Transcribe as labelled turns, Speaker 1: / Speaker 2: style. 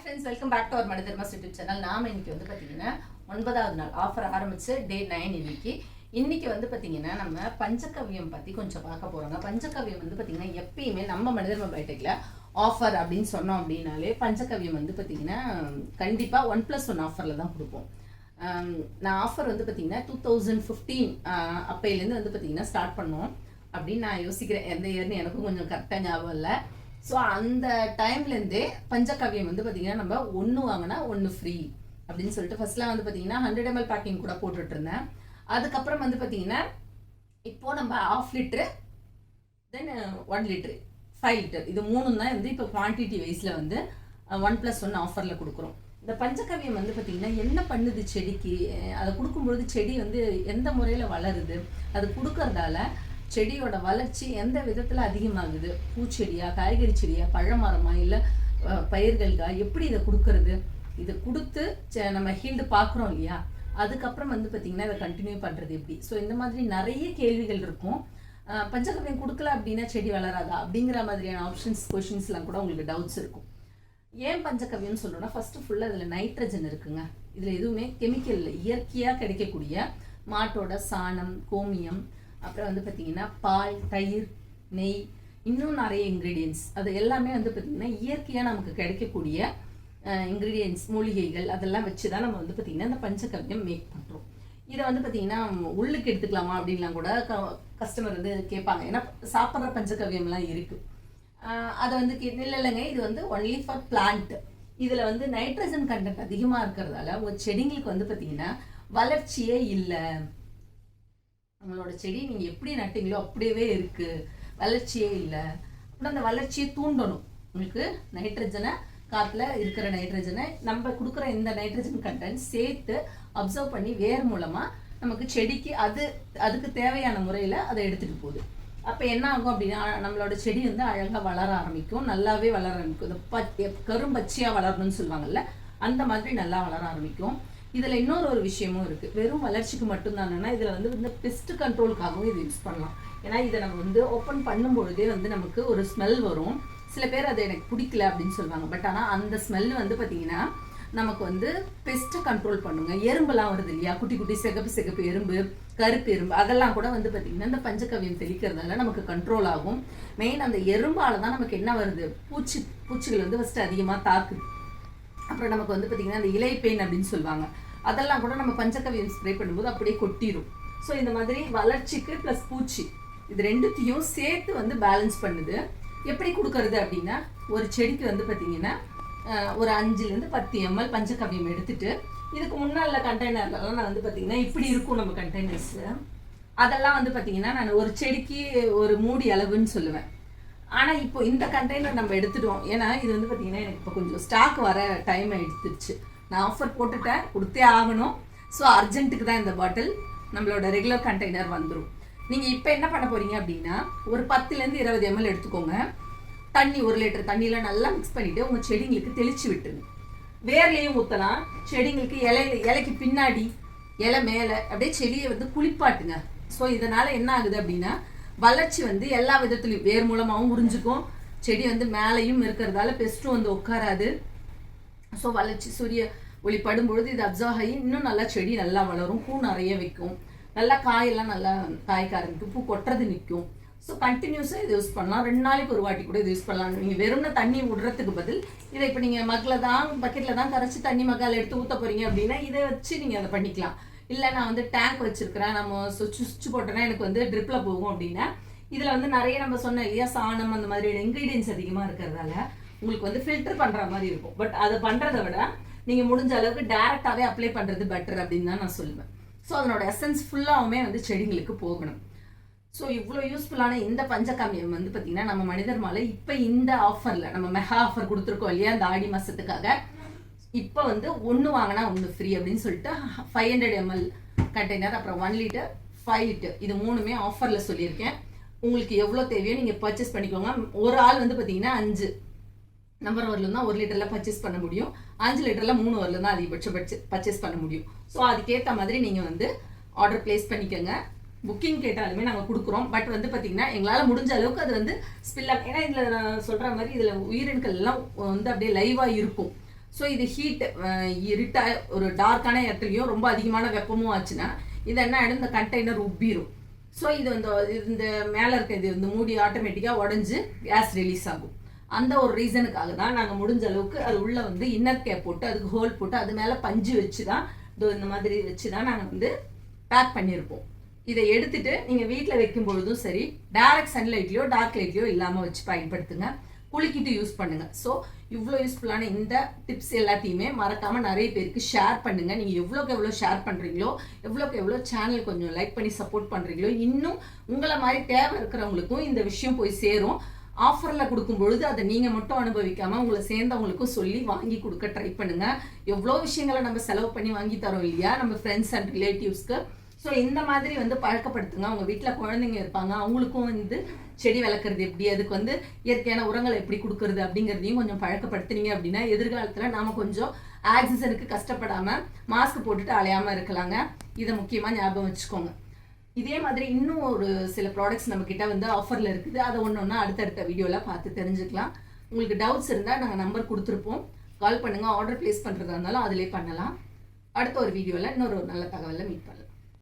Speaker 1: Friends, welcome back to our மனிதர்மாஸ் YouTube channel. நாம இன்னைக்கு வந்து பார்த்தீங்கன்னா 9வது நாள் ஆஃபர் ஆரம்பிச்சு டே 9 இன்னைக்கு வந்து பார்த்தீங்கன்னா நம்ம பஞ்சகவ்யம் பற்றி கொஞ்சம் பார்க்க போகிறோங்க. பஞ்சகவ்யம் வந்து பார்த்தீங்கன்னா எப்பயுமே நம்ம மனிதர்மா பயோடெக்கில் ஆஃபர் அப்படின்னு சொன்னோம் அப்படின்னாலே பஞ்சகவ்யம் வந்து பார்த்தீங்கன்னா கண்டிப்பாக 1+1 ஆஃபரில் தான் கொடுப்போம். நான் ஆஃபர் வந்து பார்த்தீங்கன்னா 2015 அப்பையிலேருந்து வந்து பார்த்தீங்கன்னா ஸ்டார்ட் பண்ணோம் அப்படின்னு நான் யோசிக்கிறேன். எந்த இயர்னு எனக்கும் கொஞ்சம் கரெக்டாக ஞாபகம் இல்லை. ஸோ அந்த டைம்லேருந்தே பஞ்சகவ்யம் வந்து பார்த்தீங்கன்னா நம்ம ஒன்று வாங்கினா ஒன்று ஃப்ரீ அப்படின்னு சொல்லிட்டு ஃபர்ஸ்ட்லாம் வந்து பார்த்தீங்கன்னா 100 ml பேக்கிங் கூட போட்டுட்டு இருந்தேன். அதுக்கப்புறம் வந்து பார்த்தீங்கன்னா இப்போது நம்ம 1/2 லிட்டரு தென் 1 லிட்டரு 5 லிட்டர் இது மூணும் தான் வந்து இப்போ குவான்டிட்டி வைஸில் வந்து 1+1 ஆஃபரில் கொடுக்குறோம். இந்த பஞ்சகவ்யம் வந்து பார்த்தீங்கன்னா என்ன பண்ணுது செடிக்கு, அதை கொடுக்கும்பொழுது செடி வந்து எந்த முறையில் வளருது, அது கொடுக்கறதால செடியோட வளர்ச்சி எந்த விதத்தில் அதிகமாகுது, பூச்செடியா, காய்கறி செடியா, பழமரமா, இல்லை பயிர்களுக்கா, எப்படி இதை கொடுக்கறது, இதை கொடுத்து நம்ம ஹீல்டு பார்க்குறோம் இல்லையா, அதுக்கப்புறம் வந்து பார்த்திங்கன்னா இதை கண்டினியூ பண்ணுறது எப்படி. ஸோ இந்த மாதிரி நிறைய கேள்விகள் இருக்கும். பஞ்சகவ்யம் கொடுக்கல அப்படின்னா செடி வளராதா அப்படிங்கிற மாதிரியான ஆப்ஷன்ஸ் கொஷின்ஸ்லாம் கூட உங்களுக்கு டவுட்ஸ் இருக்கும். ஏன் பஞ்சகவ்யம்னு சொல்லணும்னா ஃபஸ்ட்டு ஃபுல்லாக இதில் நைட்ரஜன் இருக்குங்க. இதில் எதுவுமே கெமிக்கல் இல்லை, இயற்கையாக கிடைக்கக்கூடிய மாட்டோட சாணம், கோமியம், அப்புறம் வந்து பார்த்திங்கன்னா பால், தயிர், நெய், இன்னும் நிறைய இன்க்ரீடியன்ஸ், அது எல்லாமே வந்து பார்த்திங்கன்னா இயற்கையாக நமக்கு கிடைக்கக்கூடிய இன்க்ரீடியன்ஸ், மூலிகைகள், அதெல்லாம் வச்சு தான் நம்ம வந்து பார்த்திங்கன்னா இந்த பஞ்சகவ்யம் மேக் பண்ணுறோம். இதை வந்து பார்த்திங்கன்னா உள்ளுக்கு எடுத்துக்கலாமா அப்படின்லாம் கூட கஸ்டமர் வந்து கேட்பாங்க. ஏன்னா சாப்பிட்ற பஞ்சகவ்யம்லாம் இருக்குது. அதை வந்து இல்லைங்க, இது வந்து ஒன்லி ஃபார் பிளான்ட், இதில் வந்து நைட்ரஜன் கண்டென்ட் அதிகமாக இருக்கிறதால ஒரு செடிங்களுக்கு வந்து பார்த்திங்கன்னா வளர்ச்சியே இல்லை, நம்மளோட செடி நீங்கள் எப்படி நட்டிங்களோ அப்படியே இருக்குது, வளர்ச்சியே இல்லை. அப்புறம் அந்த வளர்ச்சியை தூண்டணும். உங்களுக்கு நைட்ரஜனை, காற்றுல இருக்கிற நைட்ரஜனை நம்ம கொடுக்குற இந்த நைட்ரஜன் கண்டென்ட் சேர்த்து அப்சர்வ் பண்ணி வேர் மூலமாக நமக்கு செடிக்கு அதுக்கு தேவையான முறையில் அதை எடுத்துகிட்டு போகுது. அப்போ என்ன ஆகும் அப்படின்னா நம்மளோட செடி வந்து அழகாக வளர ஆரம்பிக்கும், நல்லாவே வளர ஆரம்பிக்கும். இந்த கரும்பச்சியாக வளரணும்னு சொல்லுவாங்கல்ல, அந்த மாதிரி நல்லா வளர ஆரம்பிக்கும். இதில் இன்னொரு விஷயமும் இருக்குது. வெறும் வளர்ச்சிக்கு மட்டும்தானா, இதில் வந்து இந்த பெஸ்ட் கண்ட்ரோலுக்காகவும் இது யூஸ் பண்ணலாம். ஏன்னா இதை நம்ம வந்து ஓப்பன் பண்ணும்பொழுதே வந்து நமக்கு ஒரு ஸ்மெல் வரும். சில பேர் அது எனக்கு பிடிக்கல அப்படின்னு சொல்லுவாங்க. பட் ஆனால் அந்த ஸ்மெல் வந்து பார்த்தீங்கன்னா நமக்கு வந்து பெஸ்ட்டை கண்ட்ரோல் பண்ணுங்க. எறும்பெல்லாம் வருது இல்லையா, குட்டி குட்டி சிகப்பு எறும்பு, கருப்பு எறும்பு, அதெல்லாம் கூட வந்து பார்த்தீங்கன்னா இந்த பஞ்சகவ்யம் தெளிக்கிறதால நமக்கு கண்ட்ரோல் ஆகும். மெயின் அந்த எறும்பால தான் நமக்கு என்ன வருது, பூச்சிகள் வந்து ஃபஸ்ட்டு அதிகமாக தாக்குது. அப்புறம் நமக்கு வந்து பார்த்திங்கன்னா அந்த இலை பெயின் அப்படின்னு சொல்லுவாங்க, அதெல்லாம் கூட நம்ம பஞ்சகவ்யம் ஸ்ப்ரே பண்ணும்போது அப்படியே கொட்டிடும். ஸோ இந்த மாதிரி வளர்ச்சிக்கு ப்ளஸ் பூச்சி இது ரெண்டுத்தையும் சேர்த்து வந்து பேலன்ஸ் பண்ணுது. எப்படி கொடுக்கறது அப்படின்னா, ஒரு செடிக்கு வந்து பார்த்திங்கன்னா ஒரு 5 to 10 ml பஞ்சகவ்யம் எடுத்துட்டு, இதுக்கு முன்னாள் கண்டெய்னர்லாம் நான் வந்து பார்த்திங்கன்னா இப்படி இருக்கும் நம்ம கண்டெய்னர்ஸு, அதெல்லாம் வந்து பார்த்திங்கன்னா நான் ஒரு செடிக்கு ஒரு மூடி அளவுன்னு சொல்லுவேன். ஆனால் இப்போ இந்த கண்டெய்னர் நம்ம எடுத்துட்டோம். ஏன்னா இது வந்து பார்த்திங்கன்னா எனக்கு இப்போ கொஞ்சம் ஸ்டாக் வர டைம் எடுத்துருச்சு. நான் ஆஃபர் போட்டுட்டேன், கொடுத்தே ஆகணும். ஸோ அர்ஜென்ட்டுக்கு தான் இந்த பாட்டில், நம்மளோட ரெகுலர் கண்டெய்னர் வந்துடும். நீங்கள் இப்போ என்ன பண்ண போகிறீங்க அப்படின்னா ஒரு 10 to 20 ml எடுத்துக்கோங்க. தண்ணி 1 லிட்டர் தண்ணியில் நல்லா மிக்ஸ் பண்ணிவிட்டு உங்கள் செடிங்களுக்கு தெளித்து விட்டுருங்க. வேர்லேயும் ஊற்றலாம், செடிங்களுக்கு இலைக்கு பின்னாடி, இலை மேலே அப்படியே செடியை வந்து குளிப்பாட்டுங்க. ஸோ இதனால் என்ன ஆகுது அப்படின்னா வளர்ச்சி வந்து எல்லா விதத்துலையும் வேர் மூலமாகவும் உறிஞ்சிக்கும், செடி வந்து மேலேயும் இருக்கிறதால பெஸ்ட்டும் வந்து உட்காராது. ஸோ வளர்ச்சி சூரிய ஒளி படும்பொழுது இது அப்சர்வ் ஆகி இன்னும் நல்லா செடி நல்லா வளரும், பூ நிறைய வைக்கும், நல்லா காயெல்லாம் நல்லா காய்க்க ஆரம்பிக்கும், பூ கொட்டுறது நிற்கும். ஸோ கண்டினியூஸாக இது யூஸ் பண்ணலாம். 2 நாளைக்கு ஒரு வாட்டி கூட இது யூஸ் பண்ணலாம். நீங்கள் வெறும்னா தண்ணி விடுறதுக்கு பதில் இதை இப்போ நீங்கள் பக்கெட்டில் தான் கரைச்சி தண்ணி மக்கால் எடுத்து ஊற்ற போகிறீங்க அப்படின்னா இதை வச்சு நீங்கள் அதை பண்ணிக்கலாம். இல்லை நான் வந்து டேங்க் வச்சுருக்கிறேன், நம்ம சுவிட்ச் போட்டோன்னா எனக்கு வந்து ட்ரிப்பில் போகும் அப்படின்னா இதில் வந்து நிறைய நம்ம சொன்ன இல்லையா சாணம் அந்த மாதிரி இன்க்ரீடியன்ஸ் அதிகமாக இருக்கிறதால உங்களுக்கு வந்து ஃபில்டர் பண்ணுற மாதிரி இருக்கும். பட் அதை பண்ணுறதை விட நீங்கள் முடிஞ்ச அளவுக்கு டேரெக்டாகவே அப்ளை பண்ணுறது பெட்டர் அப்படின்னு தான் நான் சொல்லுவேன். ஸோ அதனோட எசன்ஸ் ஃபுல்லாகவுமே வந்து செடிங்களுக்கு போகணும். ஸோ இவ்வளோ யூஸ்ஃபுல்லான இந்த பஞ்சகவ்யம் வந்து பார்த்திங்கன்னா நம்ம மனிதர்மால இப்போ இந்த ஆஃபரில் நம்ம மெகா ஆஃபர் கொடுத்துருக்கோம் இல்லையா, இந்த ஆடி மாதத்துக்காக இப்போ வந்து 1 வாங்கினா 1 ஃப்ரீ அப்படின்னு சொல்லிட்டு 500 ml கண்டெய்னர், அப்புறம் 1 லிட்டர், 5 லிட்டர், இது 3மே ஆஃபரில் சொல்லியிருக்கேன். உங்களுக்கு எவ்வளோ தேவையோ நீங்கள் பர்ச்சேஸ் பண்ணிக்கோங்க. ஒரு ஆள் வந்து பார்த்திங்கன்னா 5 நம்பர் வரலும் தான் 1 லிட்டரில் பர்ச்சேஸ் பண்ண முடியும், 5 லிட்டரில் 3 வரலும் தான் அதிகபட்சம் பர்ச்சேஸ் பண்ண முடியும். ஸோ அதுக்கேற்ற மாதிரி நீங்கள் வந்து ஆர்டர் ப்ளேஸ் பண்ணிக்கோங்க. புக்கிங் கேட்டாலுமே நாங்கள் கொடுக்குறோம். பட் வந்து பார்த்திங்கன்னா எங்களால் முடிஞ்ச அளவுக்கு அது வந்து ஸ்பில், ஏன்னா இதில் நான் சொல்கிற மாதிரி இதில் உயிரணுக்கள் எல்லாம் வந்து அப்படியே லைவாக இருக்கும். ஸோ இது ஹீட் இருட்டாக ஒரு டார்க்கான இடத்துலையும் ரொம்ப அதிகமான வெப்பமும் ஆச்சுன்னா இது என்ன ஆகிடும், இந்த கண்டெய்னர் உப்பிரும். ஸோ இது இந்த மேலே இருக்க இது இந்த மூடி ஆட்டோமேட்டிக்காக உடஞ்சி கேஸ் ரிலீஸ் ஆகும். அந்த ஒரு ரீசனுக்காக தான் நாங்கள் முடிஞ்ச அளவுக்கு அது உள்ளே இன்னர் கேப் போட்டு அதுக்கு ஹோல் போட்டு அது மேலே பஞ்சு வச்சு தான் இந்த மாதிரி வச்சு தான் நாங்கள் பேக் பண்ணியிருப்போம். இதை எடுத்துட்டு நீங்கள் வீட்டில் வைக்கும் பொழுதும் சரி, டைரக்ட் சன்லைட்லையோ டார்க் லைட்லையோ இல்லாமல் வச்சு பயன்படுத்துங்க. குளிக்கிட்டு யூஸ் பண்ணுங்கள். ஸோ இவ்வளோ யூஸ்ஃபுல்லான இந்த டிப்ஸ் எல்லாத்தையுமே மறக்காமல் நிறைய பேருக்கு ஷேர் பண்ணுங்கள். நீங்கள் எவ்வளோக்கு எவ்வளோ ஷேர் பண்ணுறீங்களோ, எவ்வளோக்கு எவ்வளோ சேனல் கொஞ்சம் லைக் பண்ணி சப்போர்ட் பண்ணுறீங்களோ, இன்னும் உங்களை மாதிரி தேவை இருக்கிறவங்களுக்கும் இந்த விஷயம் போய் சேரும். ஆஃபரில் கொடுக்கும் பொழுது அதை நீங்கள் மட்டும் அனுபவிக்காமல் உங்களை சேர்ந்தவங்களுக்கும் சொல்லி வாங்கி கொடுக்க ட்ரை பண்ணுங்கள். எவ்வளோ விஷயங்களை நம்ம செலவு பண்ணி வாங்கி தரோம் இல்லையா நம்ம ஃப்ரெண்ட்ஸ் அண்ட் ரிலேட்டிவ்ஸ்க்கு. ஸோ இந்த மாதிரி பழக்கப்படுத்துங்க. அவங்க வீட்டில் குழந்தைங்க இருப்பாங்க, அவங்களுக்கும் செடி வளர்க்குறது எப்படி, அதுக்கு இயற்கையான உரங்களை எப்படி கொடுக்குறது அப்படிங்கிறதையும் கொஞ்சம் பழக்கப்படுத்துனீங்க அப்படின்னா எதிர்காலத்தில் நாம் கொஞ்சம் ஆக்சிஜனுக்கு கஷ்டப்படாமல் மாஸ்க் போட்டுட்டு அலையாமல் இருக்கலாங்க. இதை முக்கியமாக ஞாபகம் வச்சுக்கோங்க. இதே மாதிரி இன்னும் ஒரு சில ப்ராடக்ட்ஸ் நம்மக்கிட்ட ஆஃபரில் இருக்குது. அதை ஒன்று அடுத்தடுத்த வீடியோவில் பார்த்து தெரிஞ்சுக்கலாம். உங்களுக்கு டவுட்ஸ் இருந்தால் நாங்கள் நம்பர் கொடுத்துருப்போம், கால் பண்ணுங்கள். ஆர்டர் ப்ளேஸ் பண்ணுறதா இருந்தாலும் அதிலே பண்ணலாம். அடுத்த ஒரு வீடியோவில் இன்னொரு நல்ல தகவலில் மீட் பண்ணலாம்.